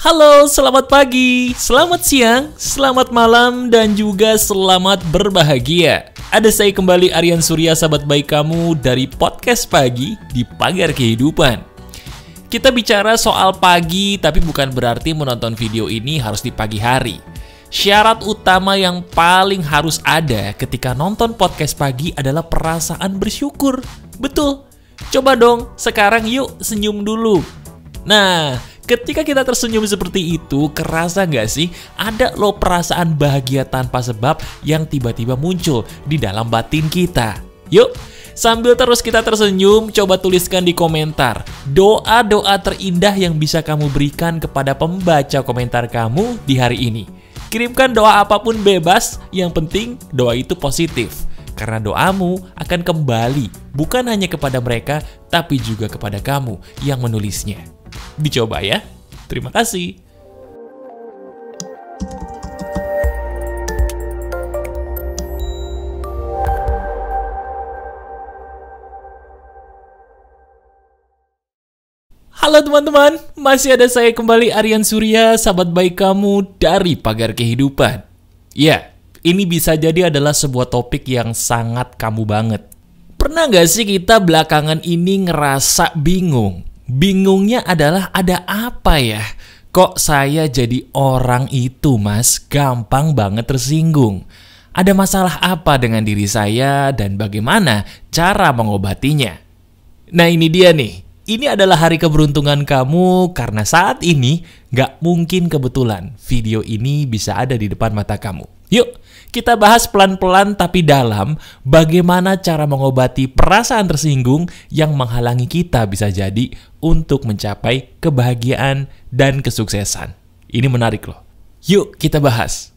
Halo, selamat pagi, selamat siang, selamat malam, dan juga selamat berbahagia. Ada saya kembali, Aryan Surya, sahabat baik kamu dari Podcast Pagi di Pagar Kehidupan. Kita bicara soal pagi, tapi bukan berarti menonton video ini harus di pagi hari. Syarat utama yang paling harus ada ketika nonton podcast pagi adalah perasaan bersyukur. Betul. Coba dong, sekarang yuk senyum dulu. Nah, ketika kita tersenyum seperti itu, kerasa nggak sih ada loh perasaan bahagia tanpa sebab yang tiba-tiba muncul di dalam batin kita? Yuk, sambil terus kita tersenyum, coba tuliskan di komentar doa-doa terindah yang bisa kamu berikan kepada pembaca komentar kamu di hari ini. Kirimkan doa apapun bebas, yang penting doa itu positif. Karena doamu akan kembali bukan hanya kepada mereka, tapi juga kepada kamu yang menulisnya. Dicoba ya. Terima kasih. Halo teman-teman, masih ada saya kembali, Aryan Surya, sahabat baik kamu dari Pagar Kehidupan. Ya, ini bisa jadi adalah sebuah topik yang sangat kamu banget. Pernah nggak sih kita belakangan ini ngerasa bingung? Bingungnya adalah ada apa ya? Kok saya jadi orang itu, Mas? Gampang banget tersinggung. Ada masalah apa dengan diri saya dan bagaimana cara mengobatinya? Nah, ini dia nih. Ini adalah hari keberuntungan kamu karena saat ini gak mungkin kebetulan video ini bisa ada di depan mata kamu. Yuk, kita bahas pelan-pelan tapi dalam bagaimana cara mengobati perasaan tersinggung yang menghalangi kita bisa jadi untuk mencapai kebahagiaan dan kesuksesan. Ini menarik loh. Yuk kita bahas.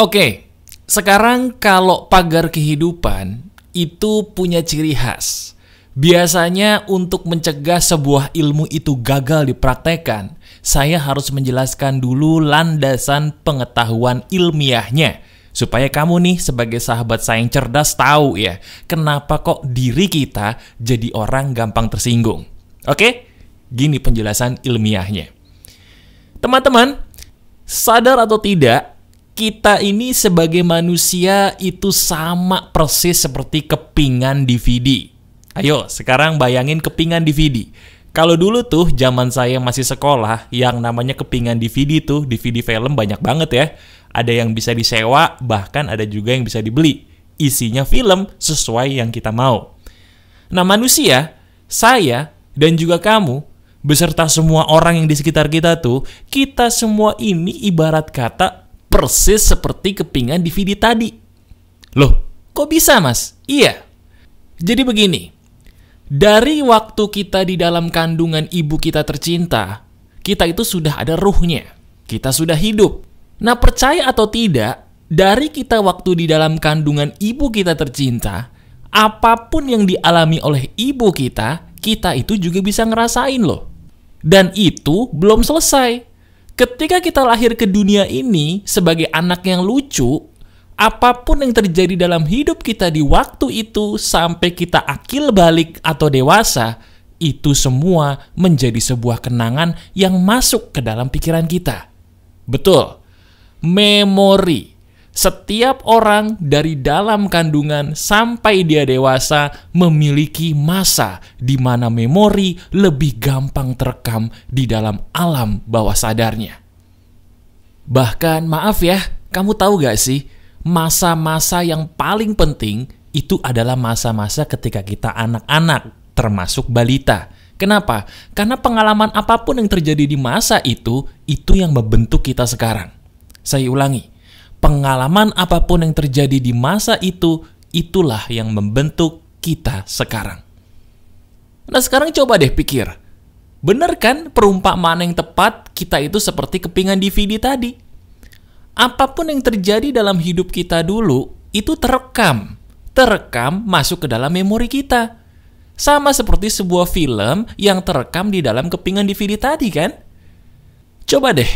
Oke, sekarang kalau Pagar Kehidupan itu punya ciri khas. Biasanya untuk mencegah sebuah ilmu itu gagal dipraktekkan, saya harus menjelaskan dulu landasan pengetahuan ilmiahnya. Supaya kamu nih sebagai sahabat saya yang cerdas tahu ya, kenapa kok diri kita jadi orang gampang tersinggung. Oke? Gini penjelasan ilmiahnya. Teman-teman, sadar atau tidak, kita ini sebagai manusia itu sama persis seperti kepingan DVD. Ayo, sekarang bayangin kepingan DVD. Kalau dulu tuh, zaman saya masih sekolah, yang namanya kepingan DVD tuh, DVD film banyak banget ya. Ada yang bisa disewa, bahkan ada juga yang bisa dibeli. Isinya film sesuai yang kita mau. Nah, manusia, saya, dan juga kamu, beserta semua orang yang di sekitar kita tuh, kita semua ini ibarat kata persis seperti kepingan DVD tadi. Loh, kok bisa, Mas? Iya. Jadi begini. Dari waktu kita di dalam kandungan ibu kita tercinta, kita itu sudah ada ruhnya. Kita sudah hidup. Nah, percaya atau tidak, dari kita waktu di dalam kandungan ibu kita tercinta, apapun yang dialami oleh ibu kita, kita itu juga bisa ngerasain loh. Dan itu belum selesai. Ketika kita lahir ke dunia ini sebagai anak yang lucu, apapun yang terjadi dalam hidup kita di waktu itu sampai kita akil balik atau dewasa, itu semua menjadi sebuah kenangan yang masuk ke dalam pikiran kita. Betul, memori. Setiap orang dari dalam kandungan sampai dia dewasa memiliki masa di mana memori lebih gampang terekam di dalam alam bawah sadarnya. Bahkan, maaf ya, kamu tahu gak sih, masa-masa yang paling penting itu adalah masa-masa ketika kita anak-anak, termasuk balita. Kenapa? Karena pengalaman apapun yang terjadi di masa itu yang membentuk kita sekarang. Saya ulangi, pengalaman apapun yang terjadi di masa itu, itulah yang membentuk kita sekarang. Nah, sekarang coba deh pikir, bener kan perumpamaan yang tepat kita itu seperti kepingan DVD tadi? Apapun yang terjadi dalam hidup kita dulu, itu terekam masuk ke dalam memori kita. Sama seperti sebuah film yang terekam di dalam kepingan DVD tadi kan? Coba deh,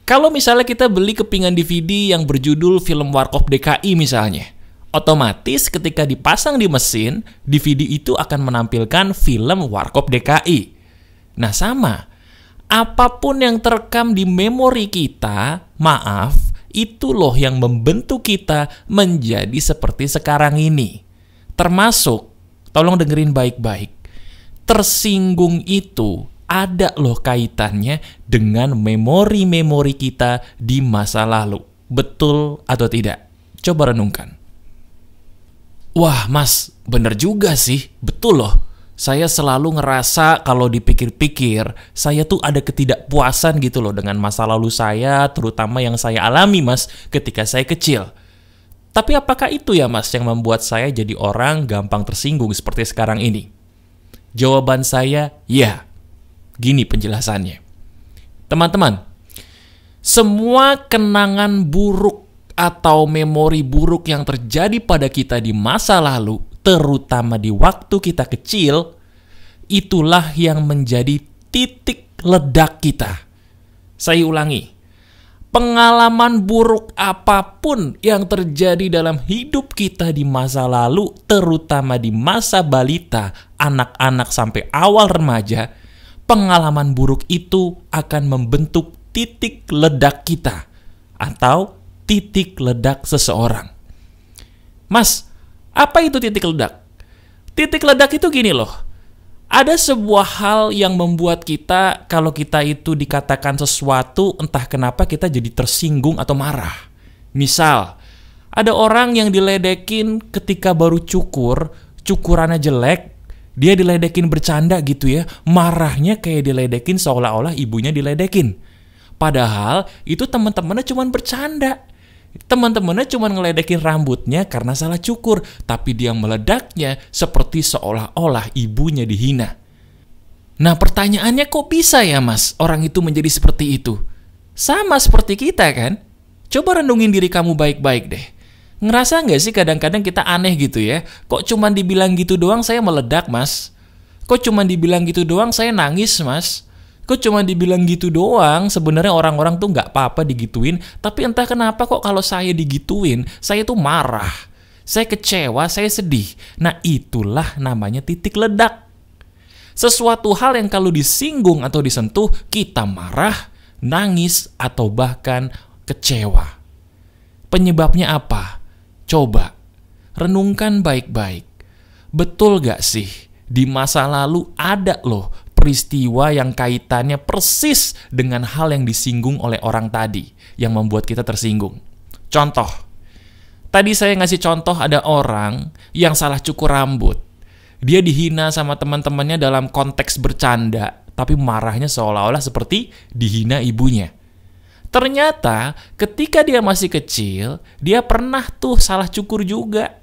kalau misalnya kita beli kepingan DVD yang berjudul film Warkop DKI misalnya, otomatis ketika dipasang di mesin, DVD itu akan menampilkan film Warkop DKI. Nah sama, Apapun yang terekam di memori kita, maaf, itu loh yang membentuk kita menjadi seperti sekarang ini. Termasuk, tolong dengerin baik-baik, tersinggung itu ada loh kaitannya dengan memori-memori kita di masa lalu. Betul atau tidak? Coba renungkan. Wah mas, bener juga sih, betul loh. Saya selalu ngerasa kalau dipikir-pikir, saya tuh ada ketidakpuasan gitu loh dengan masa lalu saya, terutama yang saya alami mas ketika saya kecil. Tapi apakah itu ya mas yang membuat saya jadi orang gampang tersinggung seperti sekarang ini? Jawaban saya, ya. Gini penjelasannya. Teman-teman, semua kenangan buruk atau memori buruk yang terjadi pada kita di masa lalu, terutama di waktu kita kecil, itulah yang menjadi titik ledak kita. Saya ulangi, pengalaman buruk apapun yang terjadi dalam hidup kita di masa lalu, terutama di masa balita, anak-anak sampai awal remaja, pengalaman buruk itu akan membentuk titik ledak kita atau titik ledak seseorang. Mas, apa itu titik ledak? Titik ledak itu gini loh. Ada sebuah hal yang membuat kita, kalau kita itu dikatakan sesuatu, entah kenapa kita jadi tersinggung atau marah. Misal, ada orang yang diledekin ketika baru cukur, cukurannya jelek, dia diledekin bercanda gitu ya, marahnya kayak diledekin seolah-olah ibunya diledekin. Padahal itu teman-temannya cuma bercanda. Teman-temannya cuma ngeledekin rambutnya karena salah cukur, tapi dia meledaknya seperti seolah-olah ibunya dihina. Nah pertanyaannya, kok bisa ya mas orang itu menjadi seperti itu? Sama seperti kita kan? Coba renungin diri kamu baik-baik deh. Ngerasa nggak sih kadang-kadang kita aneh gitu ya? Kok cuma dibilang gitu doang saya meledak mas? Kok cuma dibilang gitu doang saya nangis mas? Kok cuma dibilang gitu doang, sebenarnya orang-orang tuh nggak apa-apa digituin, tapi entah kenapa kok kalau saya digituin, saya tuh marah, saya kecewa, saya sedih. Nah itulah namanya titik ledak. Sesuatu hal yang kalau disinggung atau disentuh, kita marah, nangis, atau bahkan kecewa. Penyebabnya apa? Coba, renungkan baik-baik. Betul gak sih, di masa lalu ada loh peristiwa yang kaitannya persis dengan hal yang disinggung oleh orang tadi, yang membuat kita tersinggung. Contoh, tadi saya ngasih contoh ada orang yang salah cukur rambut. Dia dihina sama teman-temannya dalam konteks bercanda, tapi marahnya seolah-olah seperti dihina ibunya. Ternyata ketika dia masih kecil, dia pernah tuh salah cukur juga.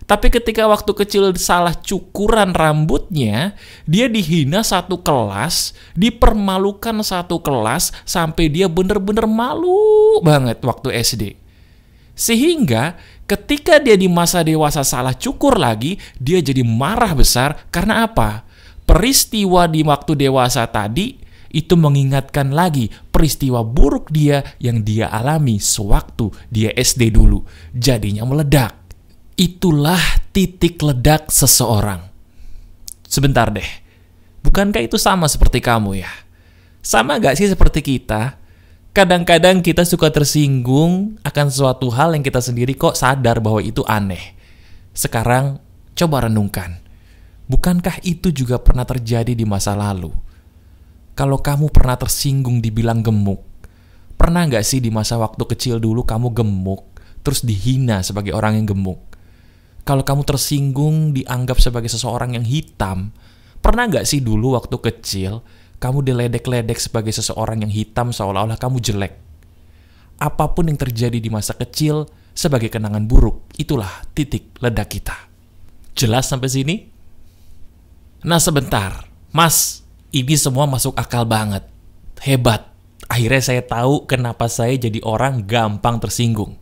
Tapi ketika waktu kecil salah cukuran rambutnya, dia dihina satu kelas, dipermalukan satu kelas, sampai dia bener-bener malu banget waktu SD. Sehingga ketika dia di masa dewasa salah cukur lagi, dia jadi marah besar karena apa? Peristiwa di waktu dewasa tadi itu mengingatkan lagi peristiwa buruk dia yang dia alami sewaktu dia SD dulu. Jadinya meledak. Itulah titik ledak seseorang. Sebentar deh, bukankah itu sama seperti kamu ya? Sama gak sih seperti kita? Kadang-kadang kita suka tersinggung akan suatu hal yang kita sendiri kok sadar bahwa itu aneh. Sekarang, coba renungkan. Bukankah itu juga pernah terjadi di masa lalu? Kalau kamu pernah tersinggung dibilang gemuk, pernah gak sih di masa waktu kecil dulu kamu gemuk, terus dihina sebagai orang yang gemuk? Kalau kamu tersinggung dianggap sebagai seseorang yang hitam, pernah gak sih dulu waktu kecil kamu diledek-ledek sebagai seseorang yang hitam seolah-olah kamu jelek? Apapun yang terjadi di masa kecil sebagai kenangan buruk, itulah titik ledak kita. Jelas sampai sini? Nah sebentar, mas, ini semua masuk akal banget. Hebat, akhirnya saya tahu kenapa saya jadi orang gampang tersinggung.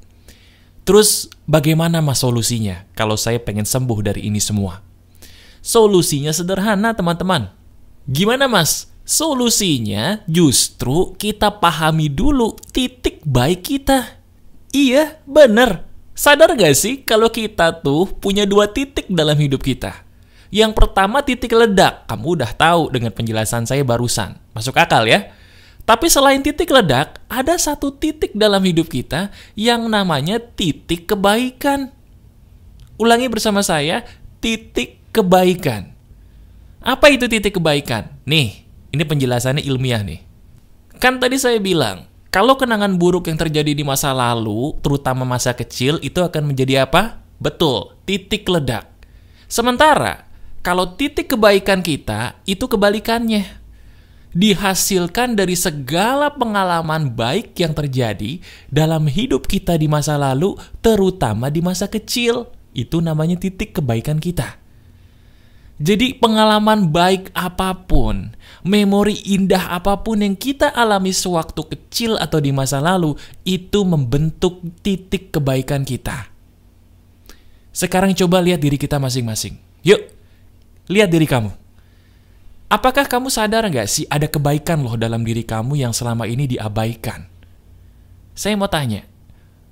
Terus bagaimana mas solusinya kalau saya pengen sembuh dari ini semua? Solusinya sederhana teman-teman. Gimana mas? Solusinya justru kita pahami dulu titik baik kita. Iya, bener. Sadar gak sih kalau kita tuh punya 2 titik dalam hidup kita? Yang pertama titik ledak. Kamu udah tahu dengan penjelasan saya barusan. Masuk akal ya? Tapi selain titik ledak, ada satu titik dalam hidup kita yang namanya titik kebaikan. Ulangi bersama saya, titik kebaikan. Apa itu titik kebaikan? Nih, ini penjelasannya ilmiah nih. Kan tadi saya bilang, kalau kenangan buruk yang terjadi di masa lalu, terutama masa kecil, itu akan menjadi apa? Betul, titik ledak. Sementara, kalau titik kebaikan kita, itu kebalikannya. Dihasilkan dari segala pengalaman baik yang terjadi dalam hidup kita di masa lalu, terutama di masa kecil. Itu namanya titik kebaikan kita. Jadi pengalaman baik apapun, memori indah apapun yang kita alami sewaktu kecil atau di masa lalu, itu membentuk titik kebaikan kita. Sekarang coba lihat diri kita masing-masing. Yuk, lihat diri kamu. Apakah kamu sadar nggak sih ada kebaikan loh dalam diri kamu yang selama ini diabaikan? Saya mau tanya,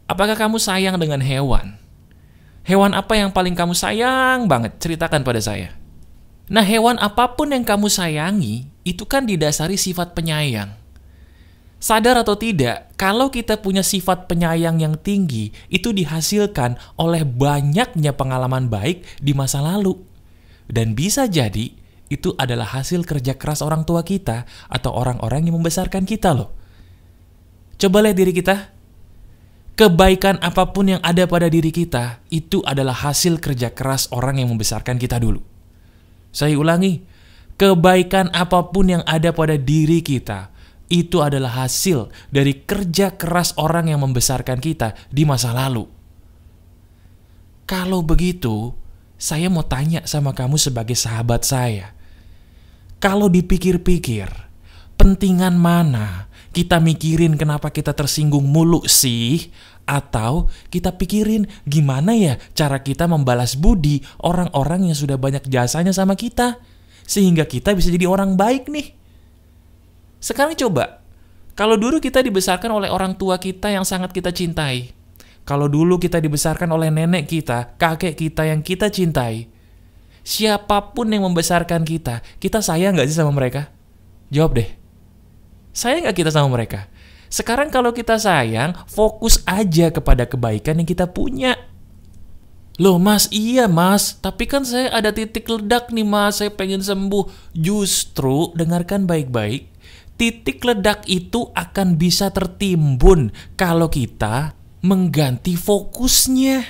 apakah kamu sayang dengan hewan? Hewan apa yang paling kamu sayang banget? Ceritakan pada saya. Nah, hewan apapun yang kamu sayangi, itu kan didasari sifat penyayang. Sadar atau tidak, kalau kita punya sifat penyayang yang tinggi, itu dihasilkan oleh banyaknya pengalaman baik di masa lalu. Dan bisa jadi, itu adalah hasil kerja keras orang tua kita atau orang-orang yang membesarkan kita loh. Coba lihat diri kita. Kebaikan apapun yang ada pada diri kita, itu adalah hasil kerja keras orang yang membesarkan kita dulu. Saya ulangi, kebaikan apapun yang ada pada diri kita, itu adalah hasil dari kerja keras orang yang membesarkan kita di masa lalu. Kalau begitu, saya mau tanya sama kamu sebagai sahabat saya. Kalau dipikir-pikir, pentingan mana kita mikirin kenapa kita tersinggung mulu sih? Atau kita pikirin gimana ya cara kita membalas budi orang-orang yang sudah banyak jasanya sama kita, sehingga kita bisa jadi orang baik nih. Sekarang coba, kalau dulu kita dibesarkan oleh orang tua kita yang sangat kita cintai, kalau dulu kita dibesarkan oleh nenek kita, kakek kita yang kita cintai, siapapun yang membesarkan kita sayang gak sih sama mereka? Jawab deh. Sayang gak kita sama mereka? Sekarang kalau kita sayang, fokus aja kepada kebaikan yang kita punya. Loh mas, iya mas, tapi kan saya ada titik ledak nih mas, saya pengen sembuh. Justru, dengarkan baik-baik, titik ledak itu akan bisa tertimbun kalau kita mengganti fokusnya.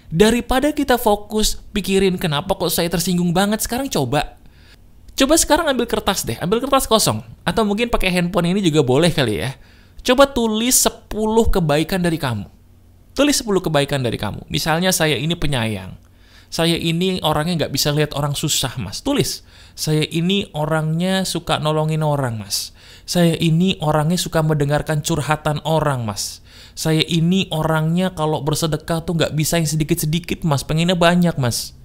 Daripada kita fokus pikirin kenapa kok saya tersinggung banget, sekarang coba sekarang ambil kertas deh, ambil kertas kosong, atau mungkin pakai handphone ini juga boleh kali ya. Coba tulis 10 kebaikan dari kamu. Tulis 10 kebaikan dari kamu. Misalnya saya ini penyayang, saya ini orangnya gak bisa lihat orang susah mas. Tulis, saya ini orangnya suka nolongin orang mas. Saya ini orangnya suka mendengarkan curhatan orang mas. Saya ini orangnya kalau bersedekah tuh gak bisa yang sedikit-sedikit mas, pengennya banyak mas.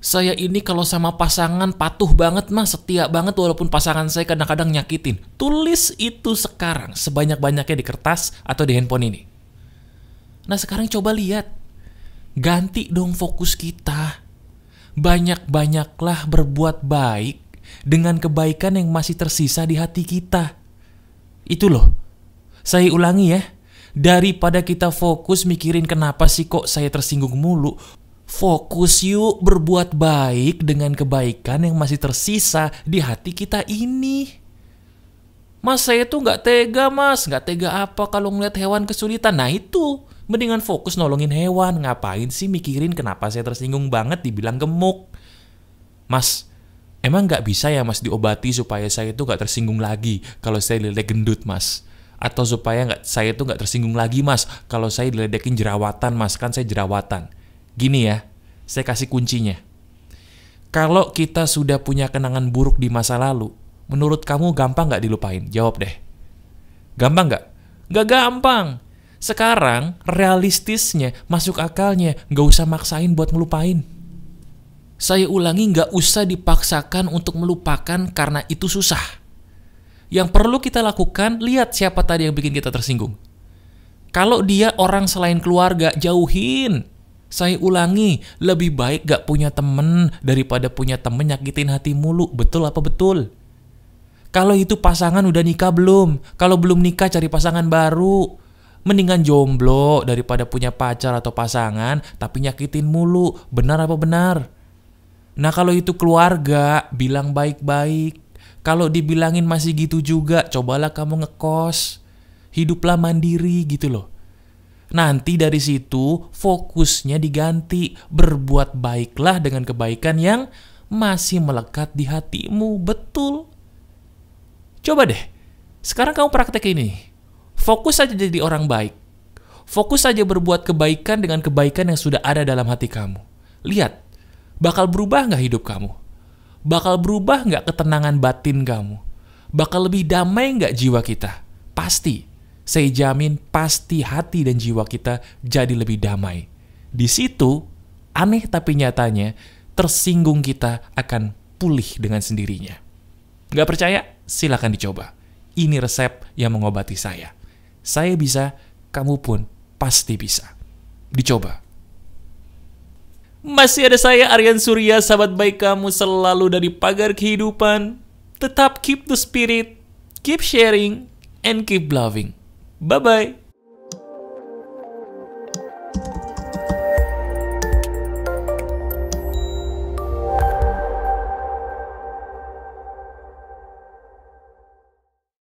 Saya ini kalau sama pasangan patuh banget mas, setia banget walaupun pasangan saya kadang-kadang nyakitin. Tulis itu sekarang sebanyak-banyaknya di kertas atau di handphone ini. Nah sekarang coba lihat, ganti dong fokus kita. Banyak-banyaklah berbuat baik dengan kebaikan yang masih tersisa di hati kita. Itu loh, saya ulangi ya. Daripada kita fokus mikirin kenapa sih kok saya tersinggung mulu, fokus yuk berbuat baik dengan kebaikan yang masih tersisa di hati kita ini. Mas saya tuh gak tega mas, gak tega apa kalau ngeliat hewan kesulitan. Nah itu, mendingan fokus nolongin hewan. Ngapain sih mikirin kenapa saya tersinggung banget dibilang gemuk. Mas, emang gak bisa ya mas diobati supaya saya tuh gak tersinggung lagi kalau saya diledek gendut mas? Atau supaya saya tuh gak tersinggung lagi mas kalau saya diledekin jerawatan mas, kan saya jerawatan. Gini ya, saya kasih kuncinya. Kalau kita sudah punya kenangan buruk di masa lalu, menurut kamu gampang gak dilupain? Jawab deh. Gampang gak? Gak gampang. Sekarang realistisnya, masuk akalnya, gak usah maksain buat ngelupain. Saya ulangi, gak usah dipaksakan untuk melupakan karena itu susah. Yang perlu kita lakukan, lihat siapa tadi yang bikin kita tersinggung. Kalau dia orang selain keluarga, jauhin. Saya ulangi, lebih baik gak punya temen daripada punya temen nyakitin hati mulu. Betul apa betul? Kalau itu pasangan udah nikah belum? Kalau belum nikah cari pasangan baru. Mendingan jomblo daripada punya pacar atau pasangan tapi nyakitin mulu. Benar apa benar? Nah kalau itu keluarga, bilang baik-baik. Kalau dibilangin masih gitu juga, cobalah kamu ngekos. Hiduplah mandiri gitu loh. Nanti dari situ fokusnya diganti. Berbuat baiklah dengan kebaikan yang masih melekat di hatimu. Betul. Coba deh, sekarang kamu praktek ini. Fokus saja jadi orang baik. Fokus saja berbuat kebaikan dengan kebaikan yang sudah ada dalam hati kamu. Lihat, bakal berubah nggak hidup kamu? Bakal berubah nggak ketenangan batin kamu? Bakal lebih damai nggak jiwa kita? Pasti. Saya jamin pasti hati dan jiwa kita jadi lebih damai. Di situ, aneh tapi nyatanya, tersinggung kita akan pulih dengan sendirinya. Nggak percaya? Silakan dicoba. Ini resep yang mengobati saya. Saya bisa, kamu pun pasti bisa. Dicoba. Masih ada saya, Aryan Surya, sahabat baik kamu selalu dari Pagar Kehidupan. Tetap keep the spirit, keep sharing, and keep loving. Bye-bye.